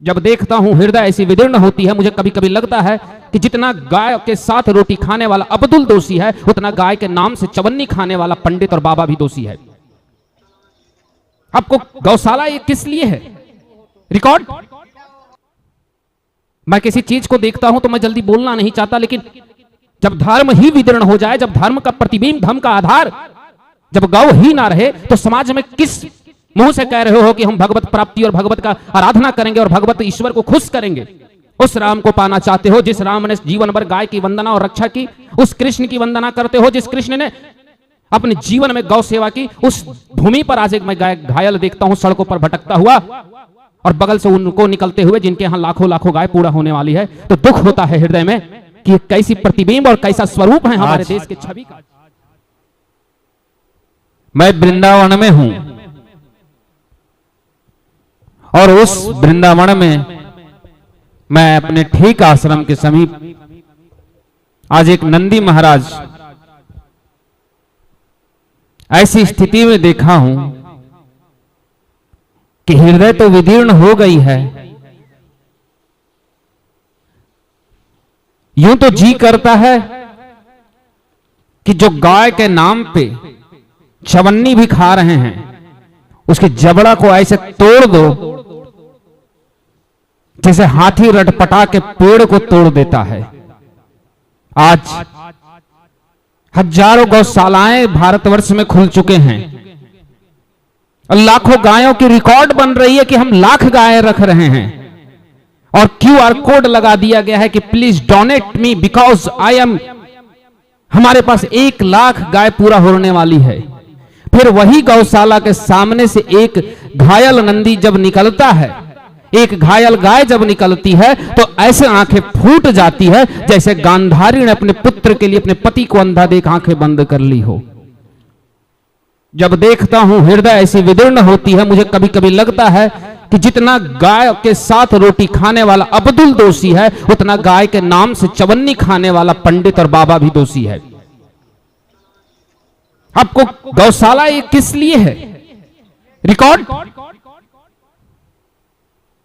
जब देखता हूं हृदय ऐसी विदीर्ण होती है, मुझे कभी कभी लगता है कि जितना गाय के साथ रोटी खाने वाला अब्दुल दोषी है, उतना गाय के नाम से चवन्नी खाने वाला पंडित और बाबा भी दोषी है। आपको गौशाला ये किस लिए है? रिकॉर्ड। मैं किसी चीज को देखता हूं तो मैं जल्दी बोलना नहीं चाहता, लेकिन जब धर्म ही विदीर्ण हो जाए, जब धर्म का प्रतिबिंब, धर्म का आधार जब गौ ही ना रहे, तो समाज में किस मुंह से कह रहे हो कि हम भगवत प्राप्ति और भगवत का आराधना करेंगे और भगवत ईश्वर को खुश करेंगे? उस राम को पाना चाहते हो जिस राम ने जीवन भर गाय की वंदना और रक्षा की, उस कृष्ण की वंदना करते हो जिस कृष्ण ने अपने जीवन में गौ सेवा की। उस भूमि पर आज एक मैं गाय घायल देखता हूं सड़कों पर भटकता हुआ, और बगल से उनको निकलते हुए जिनके यहां लाखों लाखों गाय पूरा होने वाली है, तो दुख होता है हृदय में कि कैसी प्रतिबिंब और कैसा स्वरूप है हमारे देश के छवि का। मैं वृंदावन में हूं और उस वृंदावन में मैं अपने ठीक आश्रम के समीप आज एक नंदी महाराज ऐसी स्थिति में देखा हूं कि हृदय तो विदीर्ण हो गई है। यूं तो जी करता है कि जो गाय के नाम पे चवन्नी भी खा रहे हैं, उसके जबड़ा को ऐसे तोड़ दो जैसे हाथी रटपटा के पेड़ को तोड़ देता है। आज हजारों गौशालाएं भारतवर्ष में खुल चुके हैं और लाखों गायों की रिकॉर्ड बन रही है कि हम लाख गायें रख रहे हैं, और क्यूआर कोड लगा दिया गया है कि please donate me because I am. हमारे पास 1 लाख गाय पूरा होने वाली है। फिर वही गौशाला के सामने से एक घायल नंदी जब निकलता है, एक घायल गाय जब निकलती है, तो ऐसे आंखें फूट जाती है जैसे गांधारी ने अपने पुत्र के लिए अपने पति को अंधा देख आंखें बंद कर ली हो। जब देखता हूं हृदय ऐसी विदीर्ण होती है, मुझे कभी कभी लगता है कि जितना गाय के साथ रोटी खाने वाला अब्दुल दोषी है, उतना गाय के नाम से चवन्नी खाने वाला पंडित और बाबा भी दोषी है। आपको गौशाला ये किस लिए है? रिकॉर्ड।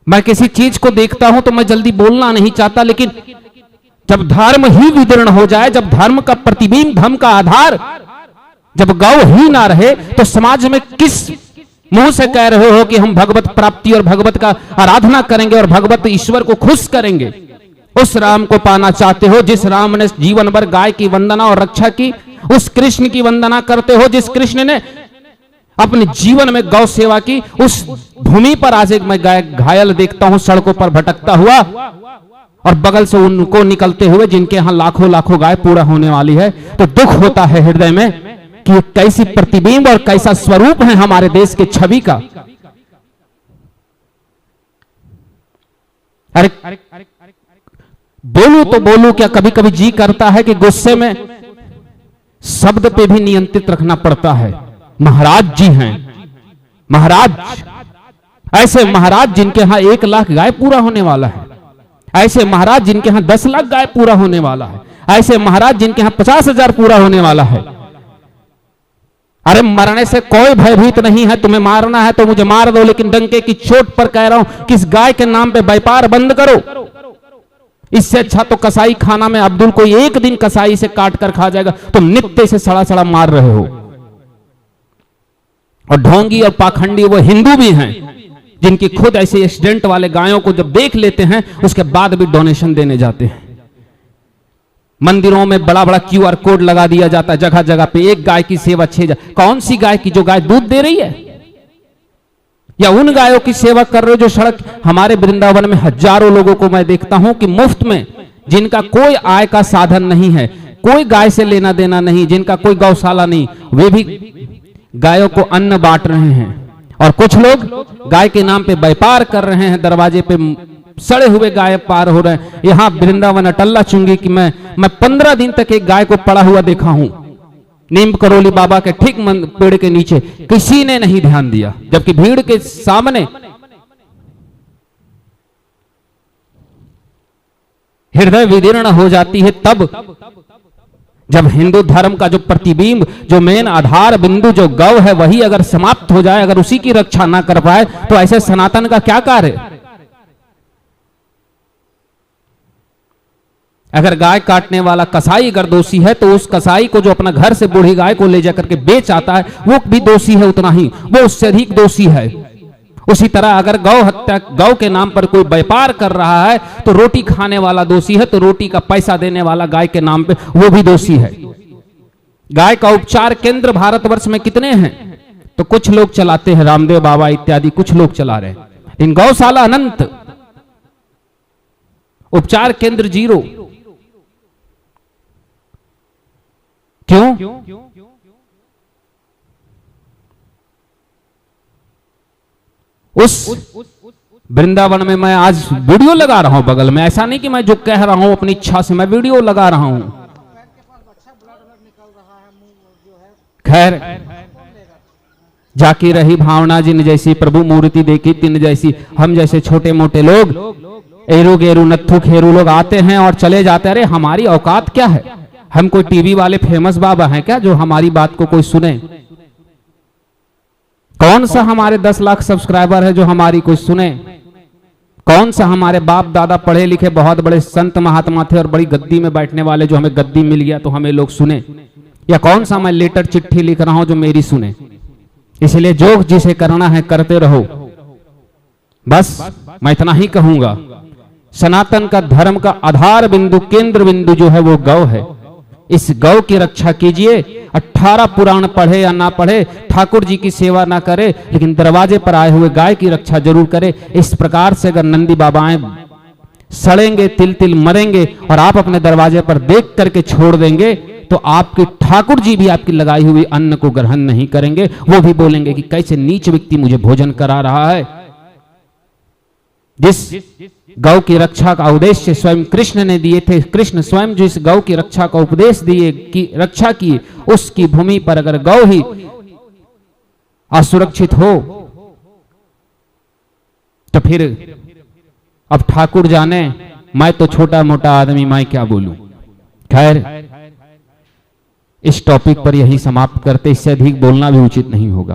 मैं किसी चीज को देखता हूं तो मैं जल्दी बोलना नहीं चाहता, लेकिन जब धर्म ही विदीर्ण हो जाए, जब धर्म का प्रतिबिंब, धर्म का आधार जब गौ ही ना रहे, तो समाज में किस मुंह से कह रहे हो कि हम भगवत प्राप्ति और भगवत का आराधना करेंगे और भगवत ईश्वर को खुश करेंगे? उस राम को पाना चाहते हो जिस राम ने जीवन भर गाय की वंदना और रक्षा की, उस कृष्ण की वंदना करते हो जिस कृष्ण ने अपने जीवन में गौ सेवा की। उस भूमि पर आज एक मैं गाय घायल देखता हूं सड़कों पर भटकता हुआ, और बगल से उनको निकलते हुए जिनके यहां लाखों लाखों गाय पूरा होने वाली है, तो दुख होता है हृदय में कि कैसी प्रतिबिंब और कैसा स्वरूप है हमारे देश के छवि का। अरे बोलूं तो बोलूं क्या, कभी कभी जी करता है कि गुस्से में शब्द पे भी नियंत्रित रखना पड़ता है। महाराज जी हैं, महाराज, ऐसे महाराज जिनके यहां 1 लाख गाय पूरा होने वाला है, ऐसे महाराज जिनके यहां 10 लाख गाय पूरा होने वाला है, ऐसे महाराज जिनके यहां 50,000 पूरा होने वाला है। अरे मरने से कोई भयभीत नहीं है, तुम्हें मारना है तो मुझे मार दो, लेकिन डंके की चोट पर कह रहा हूं कि इस गाय के नाम पे व्यापार बंद करो। इससे अच्छा तो कसाई खाना में अब्दुल को एक दिन कसाई से काट कर खा जाएगा, तुम नित्य से सड़ा सड़ा मार रहे हो। और ढोंगी और पाखंडी वो हिंदू भी हैं जिनकी खुद ऐसे एक्सीडेंट वाले गायों को जब देख लेते हैं उसके बाद भी डोनेशन देने जाते हैं। मंदिरों में बड़ा बड़ा क्यूआर कोड लगा दिया जाता है जगह जगह पे, एक गाय की सेवा 6,000। कौन सी गाय की? जो गाय दूध दे रही है, या उन गायों की सेवा कर रहे हो जो सड़क? हमारे वृंदावन में हजारों लोगों को मैं देखता हूं कि मुफ्त में, जिनका कोई आय का साधन नहीं है, कोई गाय से लेना देना नहीं, जिनका कोई गौशाला नहीं, वे भी गायों को अन्न बांट रहे हैं। और कुछ लोग गाय के नाम पे व्यापार कर रहे हैं, दरवाजे पे सड़े हुए गाय पार हो रहे हैं। यहां वृंदावन अटल्ला चुंगी की मैं 15 दिन तक एक गाय को पड़ा हुआ देखा हूं, नीम करोली बाबा के ठीक पेड़ के नीचे। किसी ने नहीं ध्यान दिया, जबकि भीड़ के सामने हृदय विदीर्ण हो जाती है तब जब हिंदू धर्म का जो प्रतिबिंब, जो मेन आधार बिंदु जो गौ है, वही अगर समाप्त हो जाए, अगर उसी की रक्षा ना कर पाए, तो ऐसे सनातन का क्या कार्य? अगर गाय काटने वाला कसाई अगर दोषी है तो उस कसाई को जो अपना घर से बूढ़ी गाय को ले जाकर के बेच आता है वो भी दोषी है उतना ही, वो उससे अधिक दोषी है। उसी तरह अगर गौ हत्या, गौ के नाम पर कोई व्यापार कर रहा है तो रोटी खाने वाला दोषी है, तो रोटी का पैसा देने वाला गाय के नाम पे वो भी दोषी है। गाय का उपचार केंद्र भारतवर्ष में कितने हैं? तो कुछ लोग चलाते हैं, रामदेव बाबा इत्यादि कुछ लोग चला रहे हैं। इन गौशाला अनंत, उपचार केंद्र जीरो। क्यों? उस वृंदावन में मैं आज वीडियो लगा रहा हूं बगल में, ऐसा नहीं कि मैं जो कह रहा हूं अपनी इच्छा से, मैं वीडियो लगा रहा हूं। खैर, जाकी रही भावना जिन जैसी, प्रभु मूर्ति देखी तिन जैसी। हम जैसे छोटे मोटे लोग, एरू गेरू नत्थु खेरू लोग आते हैं और चले जाते हैं। अरे हमारी औकात क्या है? हम कोई टीवी वाले फेमस बाबा हैं क्या जो हमारी बात को कोई सुने? कौन सा हमारे 10 लाख सब्सक्राइबर है जो हमारी कोई सुने? कौन सा हमारे बाप दादा पढ़े लिखे बहुत बड़े संत महात्मा थे और बड़ी गद्दी में बैठने वाले, जो हमें गद्दी मिल गया तो हमें लोग सुने? या कौन सा मैं लेटर चिट्ठी लिख रहा हूं जो मेरी सुने? इसलिए जो जिसे करना है करते रहो। बस मैं इतना ही कहूंगा, सनातन का धर्म का आधार बिंदु, केंद्र बिंदु जो है वो गौ है। इस गौ की रक्षा कीजिए। 18 पुराण पढ़े या ना पढ़े, ठाकुर जी की सेवा ना करे, लेकिन दरवाजे पर आए हुए गाय की रक्षा जरूर करे। इस प्रकार से अगर नंदी बाबाएं सड़ेंगे, तिल तिल मरेंगे और आप अपने दरवाजे पर देख करके छोड़ देंगे तो आपके ठाकुर जी भी आपकी लगाई हुई अन्न को ग्रहण नहीं करेंगे। वो भी बोलेंगे कि कैसे नीच व्यक्ति मुझे भोजन करा रहा है। जिस गौ की रक्षा का उद्देश्य स्वयं कृष्ण ने दिए थे, कृष्ण स्वयं जो इस गौ की रक्षा का उपदेश दिए, की रक्षा की, उसकी भूमि पर अगर गौ ही असुरक्षित हो तो फिर अब ठाकुर जाने, मैं तो छोटा मोटा आदमी, मैं क्या बोलूं। खैर, इस टॉपिक पर यही समाप्त करते, इससे अधिक बोलना भी उचित नहीं होगा।